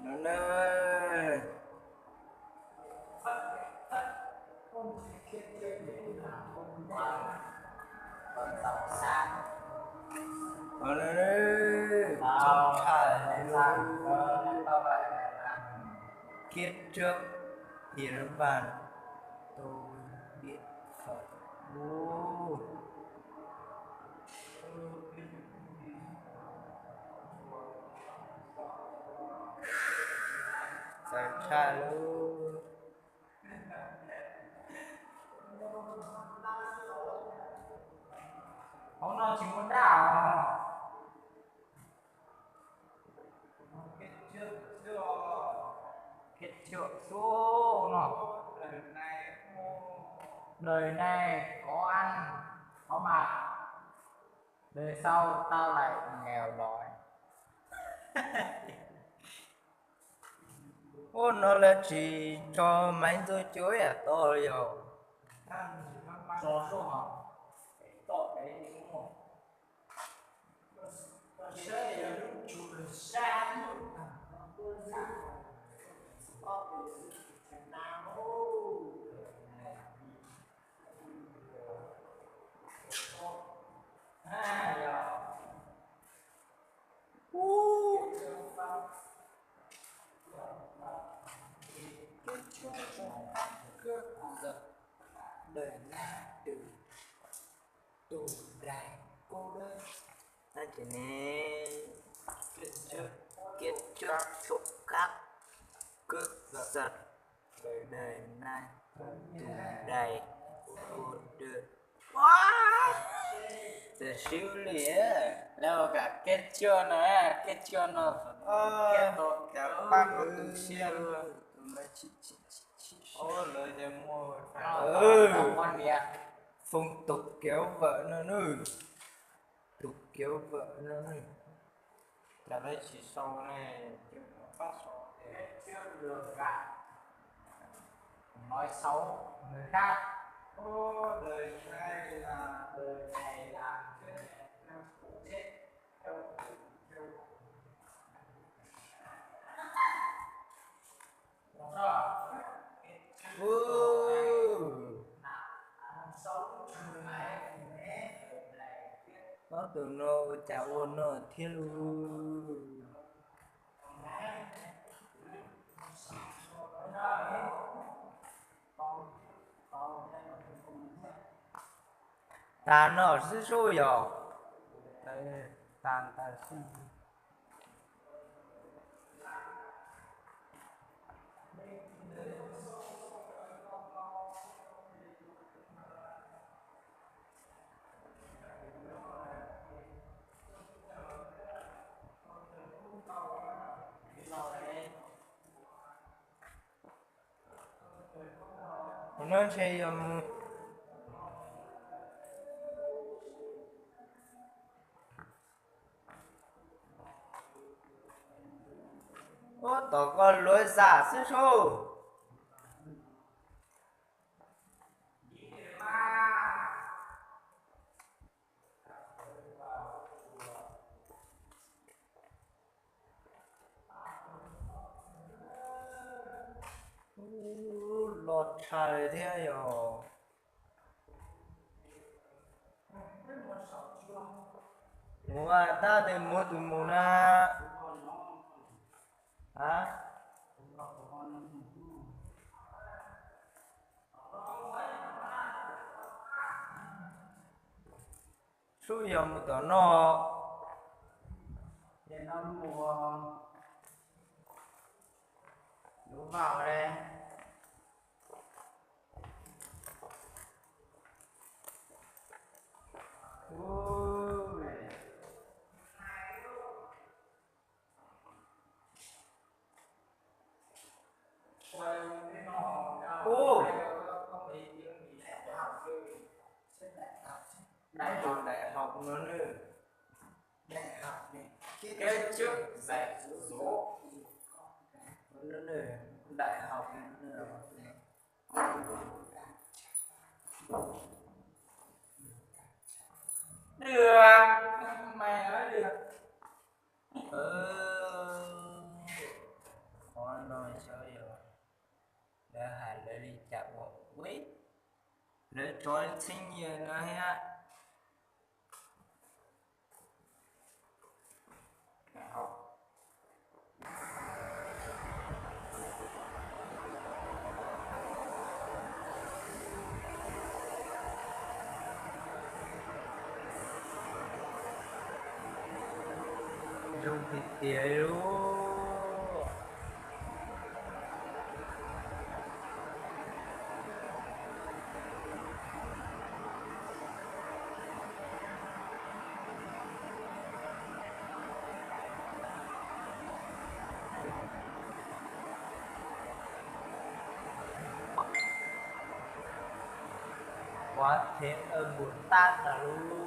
Nó nơi nó nơi trong thải kiếp trước hiến bàn tôi biết Phật vô giải tra luôn Hôm nay chúng con đảo kết trước số nó đời này có ăn có mặc, đời sau tao lại nghèo đói. ô nó là chỉ cho mấy tôi chuối à tôi rồi Cho số họ tội đấy đúng không? đời này từ tù đài cô đơn ta chỉ nè kiệt trước trộm cắp cướp giật đời này tù đài cô đơn từ siêu lìa Đâu cả kết chưa nữa, kết chưa nữa. Kết tội cả ba của tù xe luôn. ô lời để mua Con bia. phong tục kéo vợ nó nữa tục kéo vợ nó nữa Chả lấy chỉ sau này chứ phát sổ để chưa được cả. Nói xấu người khác. Ô, đời này là cái chết theo nó từ nó chào ôn nó thiên lu ta nó sư số rồi tàn tàn sinh. nó sẽ ô tổ con lối giả sư số lọt trời thế rồi mua ta thì mua từ mua na hả số dòng tỏ nó Để nó mùa đổ vào đây. ô Đại học nó nữa đại học này cái trước dạy dỗ nó nữa đại học nữa được mày nói được. để cho sinh nhật nữa ha. Dùng thịt tía luôn. Quá thêm ơn bún tan là luôn.